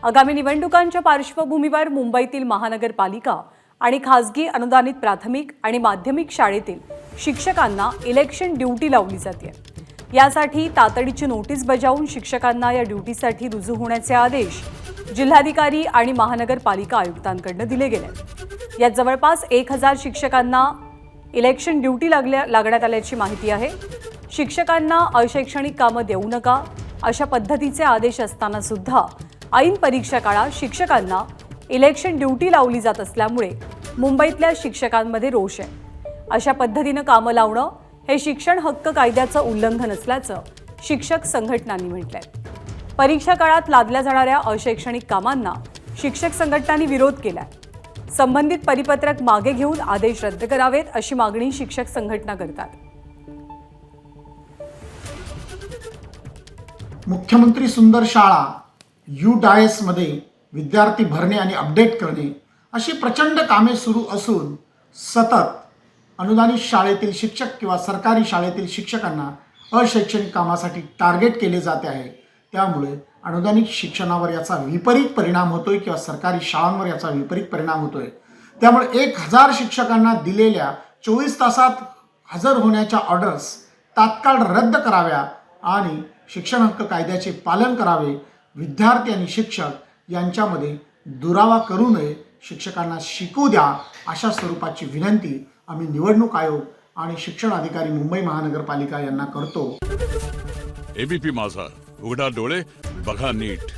आगामी निवडणुकांच्या पार्श्वभूमीवर मुंबईतील महानगरपालिका आणि खासगी अनुदानित प्राथमिक आणि माध्यमिक शाळेतील शिक्षकांना इलेक्शन ड्यूटी लावली जाते। यासाठी तातडीची नोटीस बजावून शिक्षकांना या ड्यूटीसाठी रुजू होण्याचे आदेश जिल्हाधिकारी आणि महानगरपालिका आयुक्तांकडून दिले गेले। यात जवळपास 1000 शिक्षकांना इलेक्शन ड्यूटी लागण्यात आल्याची माहिती आहे। शिक्षकांना अशैक्षणिक कामं देऊ नका अशा पद्धतीचे आदेश असताना सुद्धा ऐन परीक्षा काळात शिक्षकांना इलेक्शन ड्यूटी लावली जात असल्यामुळे मुंबईतल्या शिक्षकांमध्ये रोष आहे। अशा पद्धतीने कामं लावणं हे शिक्षण हक्क कायद्याचं उल्लंघन असल्याचं शिक्षक संघटनांनी म्हटलंय। परीक्षा काळात लादल्या जाणाऱ्या अशैक्षणिक कामांना शिक्षक संघटनांनी विरोध केलाय। संबंधित परिपत्रक मागे घेऊन आदेश रद्द करावेत अशी मागणी शिक्षक संघटना करतात। मुख्यमंत्री सुंदर शाळा UDAS मध्ये विद्यार्थी भरणे आणि अपडेट करणे अशी प्रचंड कामे सुरू असून सतत अनुदानित शाळेतील शिक्षक किंवा सरकारी शाळेतील शिक्षकांना अशैक्षणिक कामासाठी टार्गेट केले जाते आहे। त्यामुळे अनुदानित शिक्षणावर याचा विपरीत परिणाम होतोय किंवा सरकारी शाळांवर याचा विपरीत परिणाम होतोय। त्यामुळे 1000 शिक्षकांना दिलेल्या 24 तासात हजर होण्याच्या ऑर्डर्स तात्काळ रद्द कराव्या आणि शिक्षण हक्क कायद्याचे पालन करावे। विद्यार्थी आणि शिक्षक यांच्यामध्ये दुरावा करू नये, शिक्षकांना शिकू द्या अशा स्वरूपाची विनंती आम्ही निवडणूक आयोग आणि शिक्षण अधिकारी मुंबई महानगरपालिका यांना करतो। एबीपी माझा, उघडा डोळे बघा नीट।